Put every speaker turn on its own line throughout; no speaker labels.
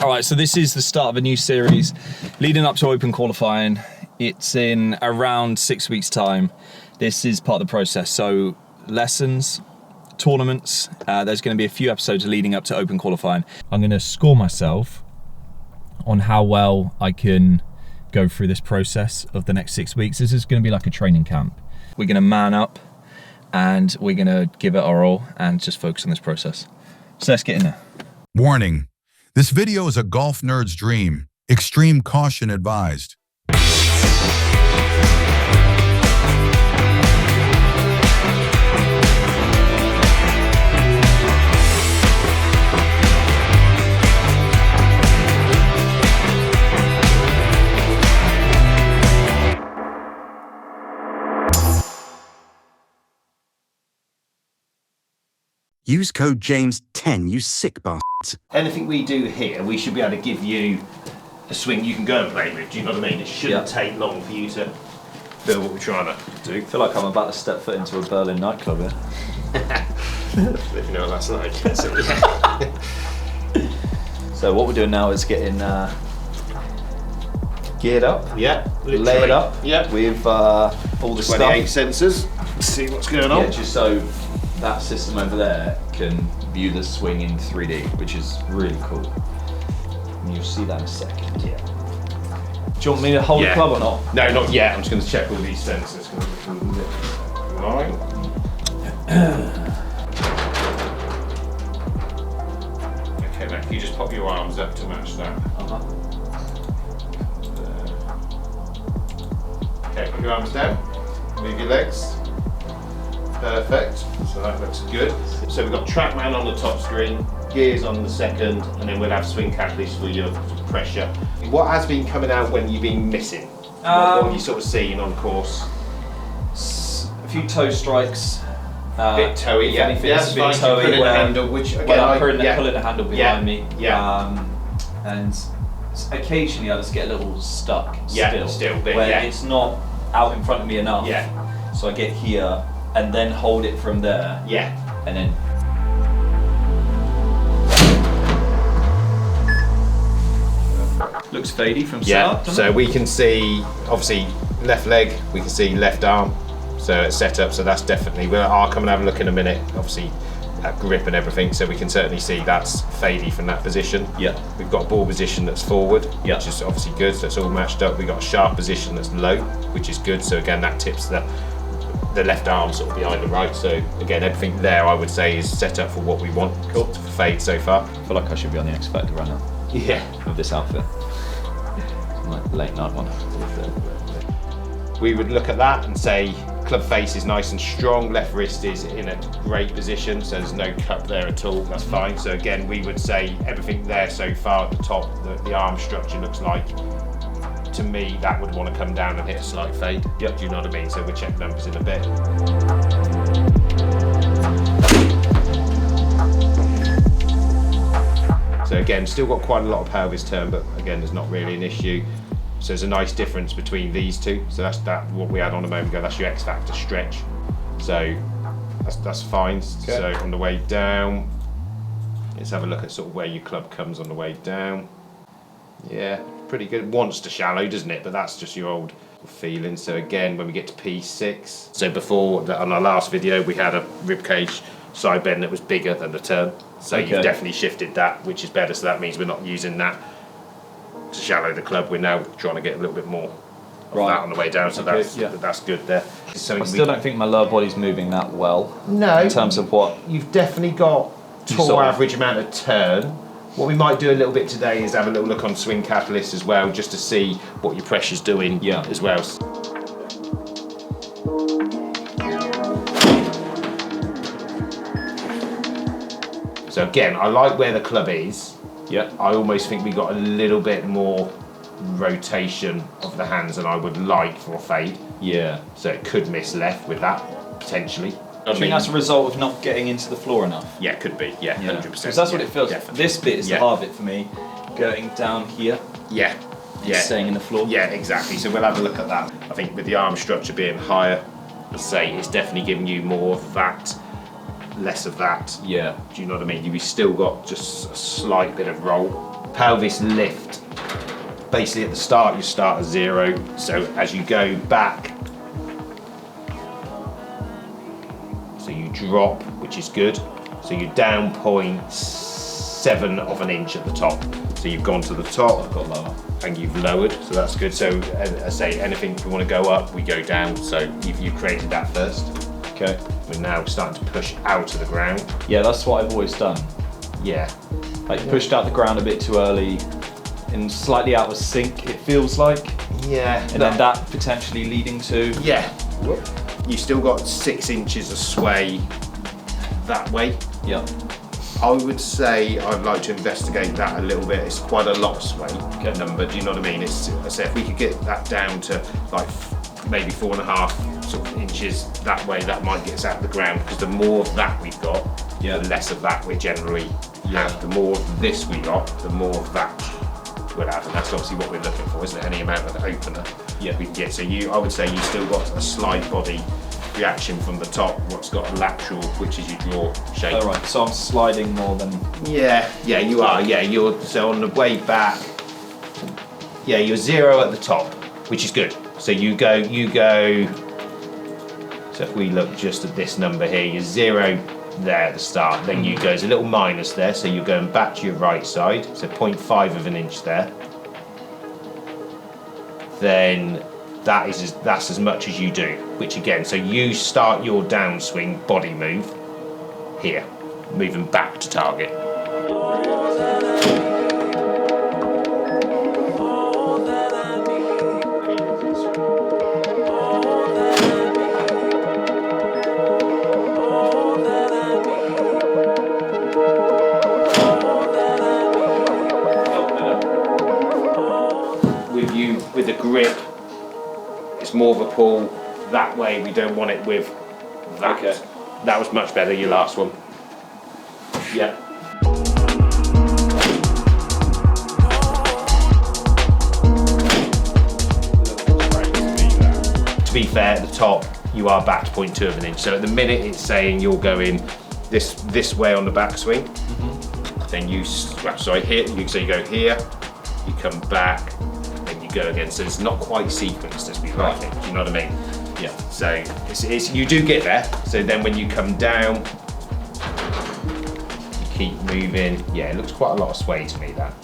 All right, so this is the start of a new series leading up to Open qualifying. It's in around 6 weeks' time. This is part of the process. So lessons, tournaments, there's going to be a few episodes leading up to Open qualifying. I'm going to score myself on how well I can go through this process of the next 6 weeks. This is going to be like a training camp. We're going to man up and we're going to give it our all and just focus on this process. So let's get in there.
Warning. This video is a golf nerd's dream. Extreme caution advised.
Use code James10, you sick bastards.
Anything we do here, we should be able to give you a swing you can go and play with. Do you know what I mean? It shouldn't take long for you to feel what we're trying to do.
I feel like I'm about to step foot into a Berlin nightclub here.
If you know what that's like.
So what we're doing now is getting geared up, layered up with all the
28
stuff.
sensors. Let's see what's going on.
Yeah, just so that system over there can view the swing in 3D, which is really cool. And you'll see that in a second.
Yeah.
Do you want me to hold the club or not?
No, not yet. I'm just going to check all these sensors. Right. Okay, now can you just pop your arms up to match that? Okay, put your arms down. Move your legs. Perfect, so that looks good. So we've got TrackMan on the top screen, gears on the second, and then we'll have swing catalyst for your pressure. What has been coming out when you've been missing? What have you sort of seen on course?
A few toe strikes.
Bit toey,
yeah. Anything, it's a bit toey.
Pulling the handle, which again,
I'm pulling the handle behind me.
Yeah.
And occasionally I just get a little stuck.
Still bit,
where it's not out in front of me enough.
Yeah.
So I get here and then hold it from there.
Yeah.
And then. Looks fadey from start.
So we can see, obviously, left leg, we can see left arm. So it's set up, so that's definitely, I'll come and have a look in a minute, obviously, at grip and everything, so we can certainly see that's fadey from that position.
Yeah.
We've got a ball position that's forward,
yeah,
which is obviously good, so it's all matched up. We've got a sharp position that's low, which is good, so again, that tips the left arm sort of behind the right, so again, everything there I would say is set up for what we want. Cool. For fade so far.
I feel like I should be on the X Factor right now.
Yeah.
With this outfit. Like late night one.
We would look at that and say club face is nice and strong, left wrist is in a great position, so there's no cup there at all, that's fine. So again, we would say everything there so far at the top, the arm structure looks like, to me, that would want to come down and hit a slight fade. Yep. Do you know what I mean? So we'll check numbers in a bit. So again, still got quite a lot of pelvis turn, but again, there's not really an issue. So there's a nice difference between these two. So that's what we had on a moment ago. That's your X Factor stretch. So that's fine. Okay. So on the way down, let's have a look at sort of where your club comes on the way down. Yeah, pretty good. It wants to shallow, doesn't it? But that's just your old feeling. So again, when we get to P6, so before on our last video, we had a ribcage side bend that was bigger than the turn. So you've definitely shifted that, which is better. So that means we're not using that to shallow the club. We're now trying to get a little bit more of that on the way down. So that's good there.
I still don't think my lower body's moving that well.
No.
In terms of what?
You've definitely got tall average amount of turn. What we might do a little bit today is have a little look on swing catalyst as well, just to see what your pressure's doing as well. So again, I like where the club is.
Yeah.
I almost think we got a little bit more rotation of the hands than I would like for a fade.
Yeah.
So it could miss left with that, potentially.
I think that's a result of not getting into the floor enough.
Yeah, could be. Yeah, 100%.
Because that's what it feels.
Definitely.
This bit is the hard bit for me, going down here.
Yeah.
And staying in the floor.
Yeah, exactly. So we'll have a look at that. I think with the arm structure being higher, let's say it's definitely giving you more of that, less of that.
Yeah.
Do you know what I mean? You've still got just a slight bit of roll pelvis lift. Basically at the start you start at 0, so as you go back, so you drop, which is good. So you're down 0.7 of an inch at the top. So you've gone to the top,
I've got lower.
and you've lowered, so that's good. So as I say, anything if you want to go up, we go down. So you've created that first.
Okay.
We're now starting to push out of the ground.
Yeah, that's what I've always done.
Yeah.
Like pushed out the ground a bit too early and slightly out of sync, it feels like.
Yeah.
And then that potentially leading to...
Yeah. You've still got 6 inches of sway that way.
Yeah.
I would say I'd like to investigate that a little bit. It's quite a lot of sway number, do you know what I mean? It's, I say if we could get that down to like maybe 4.5 sort of inches that way, that might get us out of the ground, because the more of that we've got, the less of that we generally have. The more of this we got, the more of that we'll have, and that's obviously what we're looking for, isn't it? Any amount of opener we can get. So I would say you still got a slight body reaction from the top, what's got a lateral, which is your jaw shape.
All right, so I'm sliding more than...
Yeah, you are, you're, so on the way back, you're 0 at the top, which is good. So you go, so if we look just at this number here, you're 0 there at the start, then you go, there's a little minus there, so you're going back to your right side, so 0.5 of an inch there. Then that's as much as you do, which again, so you start your downswing body move here, moving back to target. With the grip, it's more of a pull that way. We don't want it with that. Okay. That was much better, your last one. Yeah. To be fair, at the top, you are back to 0.2 of an inch. So at the minute it's saying you're going this way on the backswing, then you, here, so you go here, you come back, go again, so it's not quite sequenced as we like it. Do you know what I mean? Yeah. So it's you do get there. So then when you come down, you keep moving. Yeah, it looks quite a lot of sway to me. That.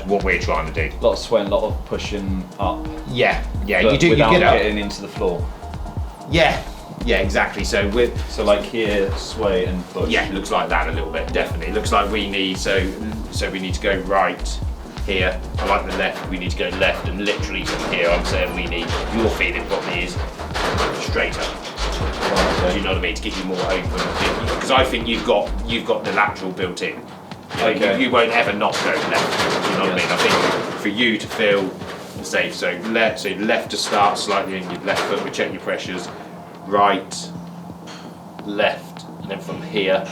What we're trying to do.
A lot of sway, a lot of pushing up.
Yeah.
But
You do. You
without
get up.
getting into the floor.
Yeah, exactly. So
like here, sway and push.
Yeah, it looks like that a little bit. Definitely. It looks like we need so we need to go right. Here, I like the left, we need to go left, and literally from here I'm saying we need, your feeling probably is straight up. Do you know what I mean? To get you more open. Because I think you've got the lateral built in. You won't ever not go left. Do you know what I mean? I think for you to feel safe, so left to start slightly in your left foot, we check your pressures, right, left, and then from here,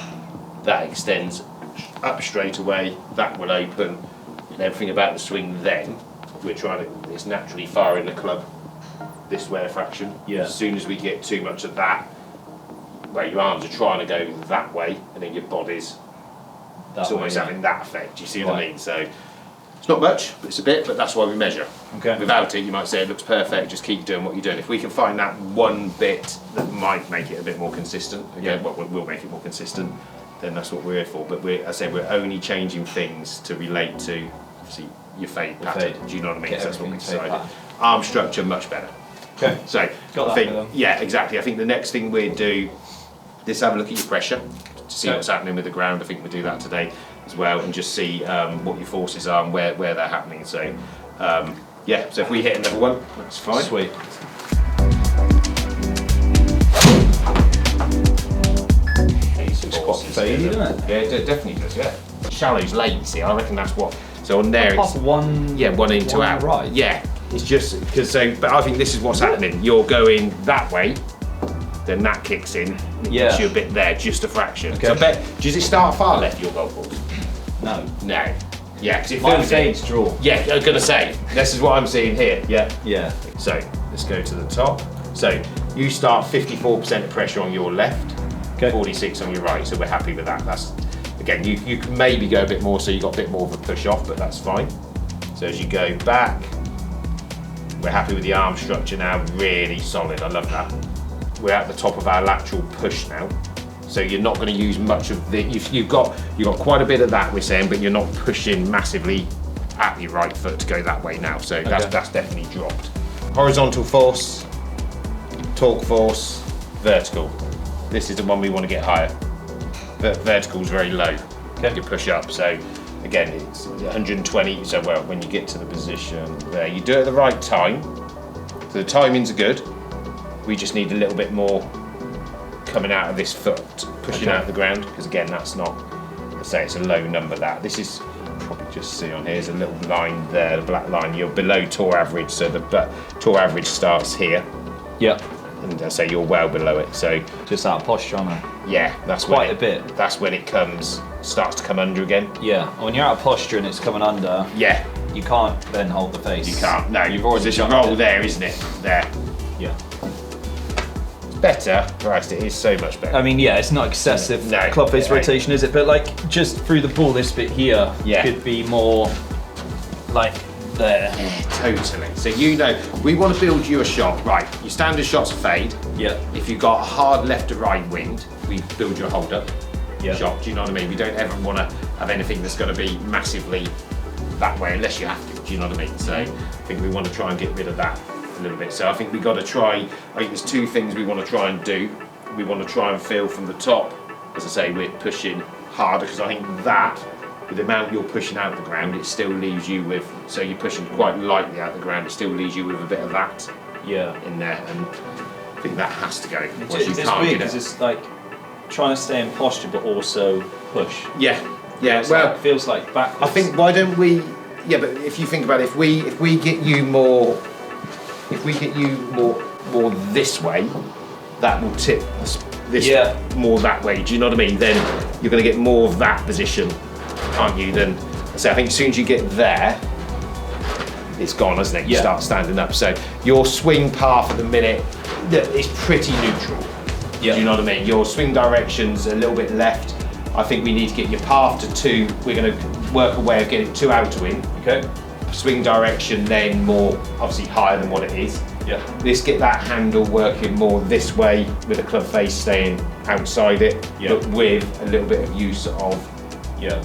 that extends up straight away, that will open. And everything about the swing then, we're trying to, it's naturally far in the club, this way a fraction.
Yeah.
As soon as we get too much of that, where your arms are trying to go that way, and then your body's, it's almost having that effect, you see what I mean? So, it's not much, but it's a bit, but that's why we measure.
Okay.
Without it, you might say it looks perfect, just keep doing what you're doing. If we can find that one bit that might make it a bit more consistent, again, we'll make it more consistent, then that's what we're here for. But we're only changing things to relate to, see, your fade pattern. Do you know what I mean? So that's what we decided. Arm structure much better.
Okay.
So I think, yeah, exactly. I think the next thing we'd do is have a look at your pressure to see what's happening with the ground. I think we'll do that today as well, and just see what your forces are and where they're happening. So yeah. So if we hit another one, that's fine.
Sweet.
It's
quite fadey, doesn't it?
Yeah, it definitely does. Yeah. Shallow's late. See, I reckon that's what. So on there, it's
1
into out.
Right.
Yeah, it's just because but I think this is what's happening. You're going that way, then that kicks in. It gets you a bit there, just a fraction.
Okay.
So I bet, does it start far left your golf balls?
No.
No. Yeah, because it
My
feels
fade's draw.
Yeah, I'm gonna say this is what I'm seeing here. Yeah.
Yeah.
So let's go to the top. So you start 54% of pressure on your left, 46 on your right. So we're happy with that. That's again, you can maybe go a bit more so you got a bit more of a push off, but that's fine. So as you go back, we're happy with the arm structure now, really solid, I love that. We're at the top of our lateral push now. So you're not going to use much of the, you've got quite a bit of that, we're saying, but you're not pushing massively at your right foot to go that way now. So that's definitely dropped. Horizontal force, torque force, vertical. This is the one we want to get higher. Vertical is very low. You push up. So again, it's 120. So well, when you get to the position there, you do it at the right time. So the timings are good. We just need a little bit more coming out of this foot, pushing out of the ground, because again, that's not, let's say it's a low number that. This is, probably just see on here, there's a little line there, the black line, you're below tour average, so the tour average starts here.
Yeah.
And I say you're well below it, so.
Just out of posture, aren't I?
Yeah, that's
quite a bit.
That's when it starts to come under again.
Yeah, when you're out of posture and it's coming under,
yeah,
you can't then hold the face.
You can't, no, you've already just roll there, isn't it? There.
Yeah.
Better, Christ, it is so much better.
I mean, yeah, it's not excessive club face rotation, is it? But like, just through the ball, this bit here could be more like there.
Yeah, totally. So you know, we want to build you a shot, right? Your standard shot's a fade.
Yeah.
If you've got a hard left to right wind, we build you a hold up shot. Do you know what I mean? We don't ever want to have anything that's going to be massively that way unless you have to. Do you know what I mean? So I think we want to try and get rid of that a little bit. So I think we've got to try, I think there's two things we want to try and do. We want to try and feel from the top, as I say, we're pushing harder, because I think that, with the amount you're pushing out of the ground, it still leaves you with, so you're pushing quite lightly out of the ground, it still leaves you with a bit of that in there, and I think that has to go.
It's weird, because it's like trying to stay in posture but also push.
Yeah,
it's well, like, feels like backwards.
I think, why don't we, but if you think about it, if we get you more, more this way, that will tip this more that way. Do you know what I mean? Then you're going to get more of that position, aren't you? Then, so I think as soon as you get there, it's gone, isn't it? You start standing up. So your swing path at the minute is pretty neutral. Do you know what I mean? Your swing direction's a little bit left. I think we need to get your path to 2. We're going to work a way of getting 2 outer in. Okay. Swing direction then more obviously higher than what it is. Yeah. Let's get that handle working more this way with the club face staying outside it, but with a little bit of use of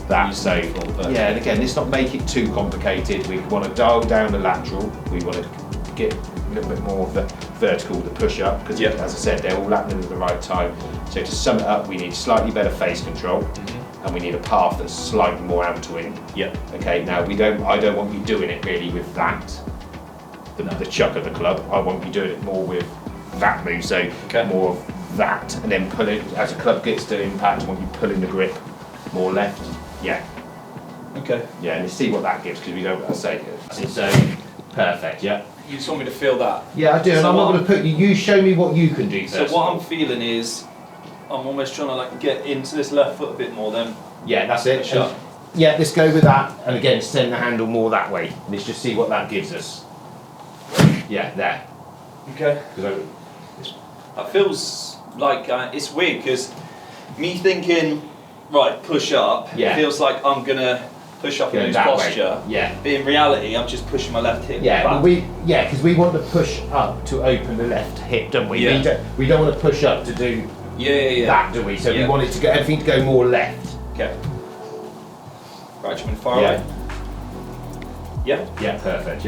that. So and again, let's not make it too complicated. We want to dial down the lateral. We want to get a little bit more of the vertical, the push up, because as I said, they're all happening at the right time. So to sum it up, we need slightly better face control. And we need a path that's slightly more out to in. Okay. Now I don't want you doing it really with that, the chuck of the club. I want you doing it more with that move. So more of that, and then pull it as the club gets to impact. I want you pulling the grip more left. Okay. And you see what that gives, because we don't. I say so. Perfect.
You just want me to feel that?
Yeah, I do. And I'm not going to put you. You show me what you can do first.
So what I'm feeling is, I'm almost trying to like get into this left foot a bit more then.
Yeah, that's it. Let's go with that. And again, send the handle more that way. Let's just see what that gives us. Yeah, there.
Okay. That feels like, it's weird, because me thinking, right, push up, it feels like I'm going to push up and lose posture. But in reality, I'm just pushing my left hip back.
Because we want to push up to open the left hip, don't we? We don't want to push up to do that, do we? So we want it to go, everything to go more left.
Okay. Right, you mean far away?
Yeah, perfect.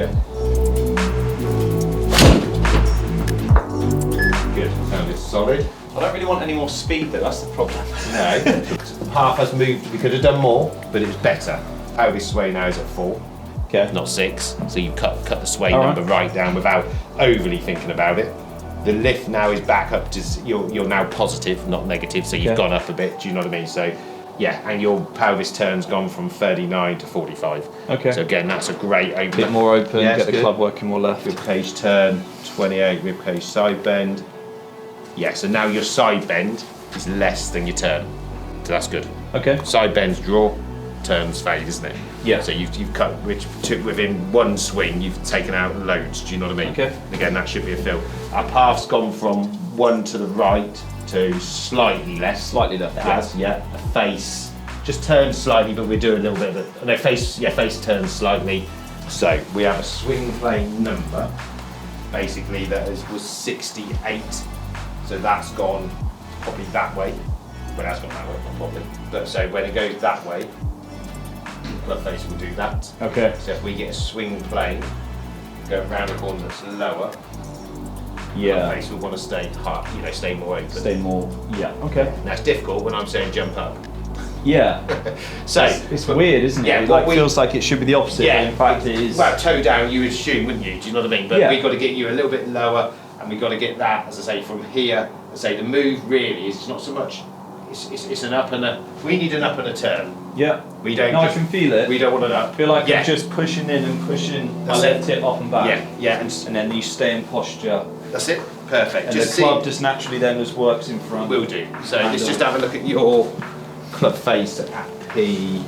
Good. Sounded solid.
I don't really want any more speed though, that's the problem.
No. Half has moved, we could have done more, but it's better. How this sway now is at 4. Okay. Not 6. So you cut the sway number right down without overly thinking about it. The lift now is back up to, you're now positive, not negative, so you've gone up a bit, do you know what I mean? So, and your pelvis turn's gone from 39 to 45. Okay. So again, that's a great opener.
Bit more open, get the club working more left.
Rib cage turn, 28, rib cage side bend. So now your side bend is less than your turn. So that's good. Okay. Side bends draw, turns fade, isn't it? Yeah. So you've cut, which within one swing, you've taken out loads, do you know what I mean? Okay. Again, that should be a fill. Our path's gone from 1 to the right to slightly less.
Slightly left.
It has, a face just turns slightly, but we do a little bit of it. No, face turns slightly. So we have a swing plane number, basically was 68. So that's gone probably that way. Well, that's gone that way, not probably. But so when it goes that way, club face will do that.
Okay.
So if we get a swing plane going round a corner that's lower, club face will want to stay high, stay more open.
Stay more. Yeah. Okay.
Now it's difficult when I'm saying jump up.
Yeah.
So
it's weird, isn't it?
Yeah,
It feels like it should be the opposite.
Yeah.
But in fact, it is.
Well, toe down, you would assume, wouldn't you? Do you know what I mean? But
Yeah.
we've got to get you a little bit lower, and we've got to get that, as I say, from here. As I say, the move really is not so much. It's an up and a. We need an up and a turn.
Yeah.
We don't.
No, I can feel it.
We don't want an up.
I feel like
yeah.
I'm just pushing in and pushing my
That's
left
it.
hip off and back.
Yeah.
And then you stay in posture.
That's it. Perfect.
And
just
the club just naturally then just works in front.
will do. So let's just have a look at your club face at P.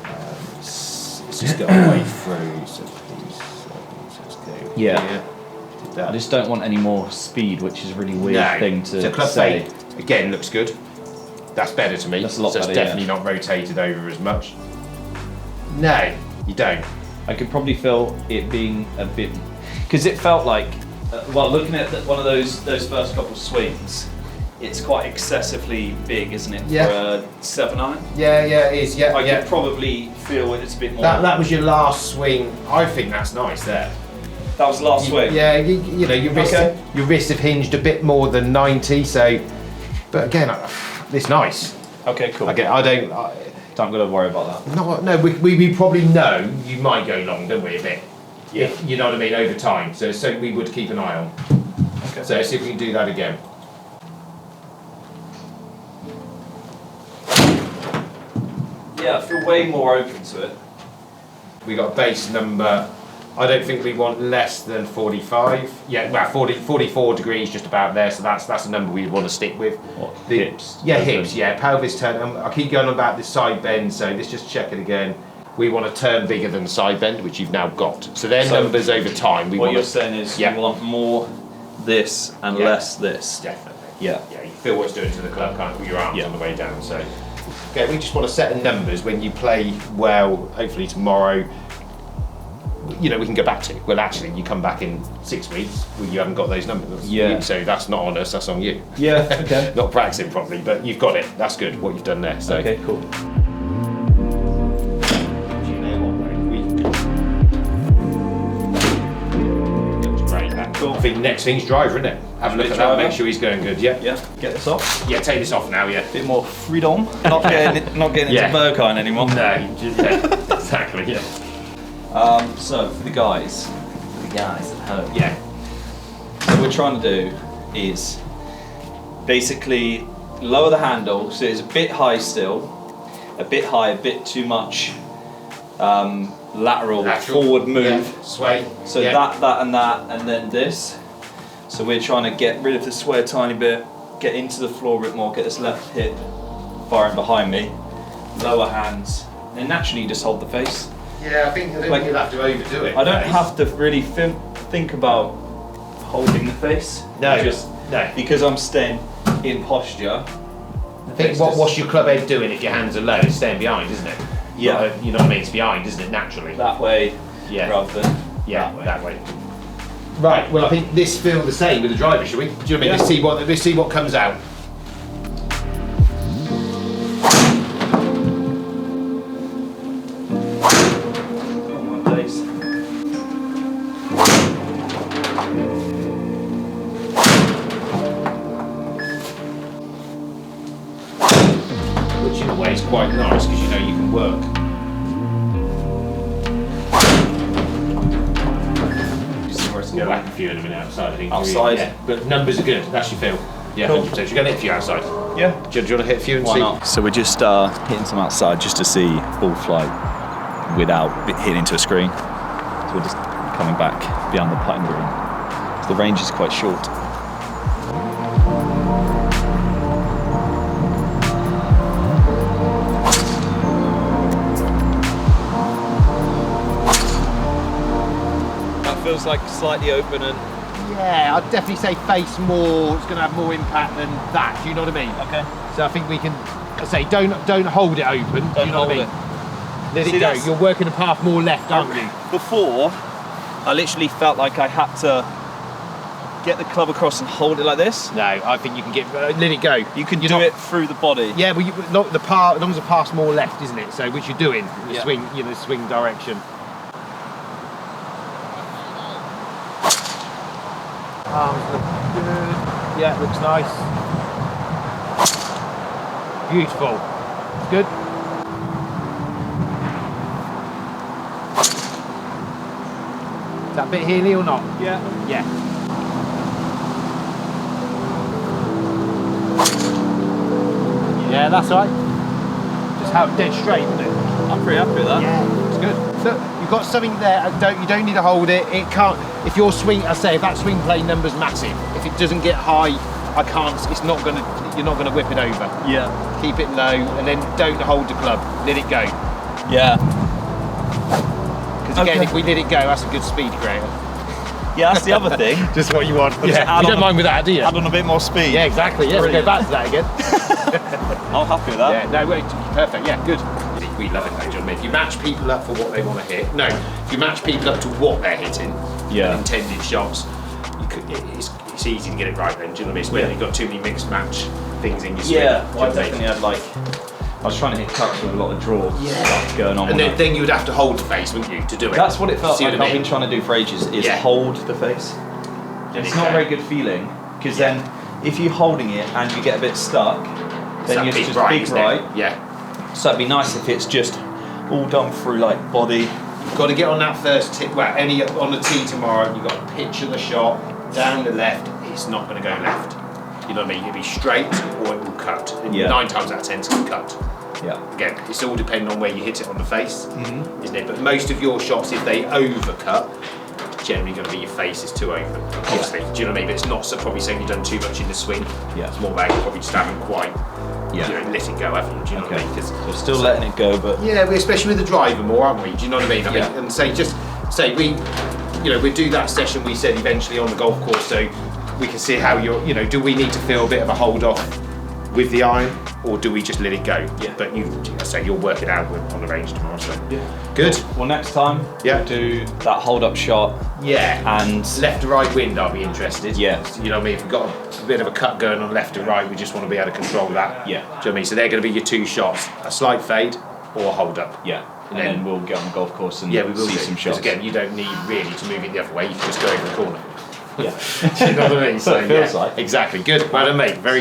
Let's just go away through. So please, let's go.
Yeah.
Here. Did that.
I just don't want any more speed, which is a really weird thing to
so club
say.
face again looks good. That's better to me.
That's a lot
so
better,
it's definitely not rotated over as much. No, you don't.
I could probably feel it being a bit, because it felt like, looking at one of those first couple swings, it's quite excessively big, isn't it?
Yeah.
For a 7-iron.
Yeah, it is. Yeah,
I could probably feel it's a bit more.
That was your last swing. I think that's nice there.
That was the last swing.
Yeah, you know your wrists have hinged a bit more than 90. So, but again, it's nice.
Okay, cool.
Okay,
Don't gotta worry about that.
No, we probably know you might go long, don't we, a bit?
Yeah.
If, you know what I mean, over time. So we would keep an eye on.
Okay.
So see if we can do that again.
Yeah, I feel way more open to it.
We got a base number. I don't think we want less than 45. Yeah, well, 44 degrees, just about there. So that's a number we'd want to stick with.
What, hips?
Yeah, hips. Yeah, pelvis turn. I keep going on about the side bend. So let's just check it again. We want a turn bigger than side bend, which you've now got. So they're numbers over time.
What you're saying is you want more this and less this.
Definitely.
Yeah.
Yeah, you feel what it's doing to the club, can't you? With your arms on the way down. So, okay, we just want to set the numbers when you play well. Hopefully tomorrow. We can go back to. Well, actually, you come back in 6 weeks. You haven't got those numbers.
Yeah.
So that's not on us. That's on you.
Yeah. Okay.
Not practicing properly, but you've got it. That's good. What you've done there. So.
Okay. Cool.
Cool. I think next thing's driver, isn't it? Have a look at that, make sure he's going good, yeah?
Yeah, get this off.
Yeah, take this off now, yeah.
Bit more freedom. Not getting into Burkine anymore.
No, exactly, yeah.
So for the guys at home.
Yeah.
So what we're trying to do is basically lower the handle so it's a bit high still, a bit high, a bit too much lateral forward move.
Yeah. Sway.
So that and then this. So we're trying to get rid of the sway a tiny bit, get into the floor a bit more, get this left hip firing behind me, lower hands, and naturally you just hold the face.
Yeah, I think you'll have to overdo it.
I don't have to really think about holding the face.
No,
because I'm staying in posture.
I think what's your club head doing if your hands are low? It's staying behind, isn't it?
Yeah.
You know what I mean? It's behind, isn't it? Naturally.
That way, rather than
that way. Right. Well, I think this feels the same with the driver, shall we? Do you know what I mean? Let's see what comes out. Which in a way is quite nice because you know you can work. Go back a few in a minute outside, I think.
Outside?
Yeah. But numbers are good, that's your feel. Yeah,
Cool.
100%. You're going to hit a few outside.
Yeah.
Do you want to hit a few and
Why
see?
not? So we're just hitting some outside just to see ball flight without hitting into a screen. So we're just coming back beyond the putting green. So the range is quite short. That feels like slightly open and
Yeah, I'd definitely say face more. It's going to have more impact than that. Do you know what I mean?
Okay.
So I think we can say don't hold it open. Do you know what I mean? Let it go. You're working a path more left, aren't you?
Before, I literally felt like I had to get the club across and hold it like this.
No, I think you can get let it go.
You can do it through the body.
Yeah, but as long as the path's more left, isn't it? So which you're doing, the swing, swing direction. Arms look good. Yeah, looks nice. Beautiful. Good. Is that bit heely or not?
Yeah.
Yeah. Yeah, that's all right. Just how dead straight, isn't it?
I'm pretty happy with that.
Yeah, it's good. Look, you've got something there. You don't need to hold it. It can't. If your swing, I say, if that swing plane number's massive, if it doesn't get high, I can't. It's not gonna. You're not gonna whip it over.
Yeah.
Keep it low, and then don't hold the club. Let it go.
Yeah.
Because again, if we let it go, that's a good speed creator.
Yeah, that's the other thing.
Just what you want.
Yeah.
You don't mind with that, do you?
Add on a bit more speed.
Yeah, exactly. Yeah, we'll go back to that again.
I'm happy with that.
Yeah, no, wait, perfect. Yeah, good. We love it, though, do you know what I mean? If you match people up for what they want to hit, if you match people up to what they're hitting, intended shots, it's easy to get it right then, do you know what I mean? It's when you've got too many mixed match things in your swing.
Yeah, well, I definitely had I was trying to hit cuts with a lot of draw stuff going on.
And then you would have to hold the face, wouldn't you, to do it?
That's what it felt like.
I've
been trying to do for ages, is hold the face. It's not a very good feeling, because then if you're holding it and you get a bit stuck, then you're just big right.
Yeah.
So it'd be nice if it's just all done through like body.
You've got to get on that first tip. Well, on the tee tomorrow, you've got to picture the shot down the left. It's not going to go left. You know what I mean? It'll be straight or it will cut. And 9 times out of 10 it's going to cut.
Yeah.
Again, it's all depending on where you hit it on the face, isn't it? But most of your shots, if they overcut, generally going to be your face is too open. Obviously, do you know what I mean? But it's not probably saying you've done too much in the swing. Yeah. It's more about you probably just haven't quite. You know, let it go, haven't you? Do you know what I mean?
So we're still letting it go, but
especially with the driver more, aren't we? Do you know what I mean? I mean, and say we do that session we said eventually on the golf course, so we can see how you're. Do we need to feel a bit of a hold off with the iron, or do we just let it go? Yeah. But you'll work it out on the range tomorrow. So good.
Well, next time do that hold up shot.
Yeah.
And
left to right wind, I'll be interested.
Yeah.
You know what I mean? If we've got a bit of a cut going on left to right, we just want to be able to control that.
Yeah.
Do you know what I mean? So they're going to be your 2 shots: a slight fade or a hold up.
Yeah. And then we'll get on the golf course and
we will
see some shots.
Because again, you don't need really to move it the other way. You can just go over the corner.
Yeah.
Do you know what I mean?
So it feels like.
Exactly. Good. Well done, mate. Very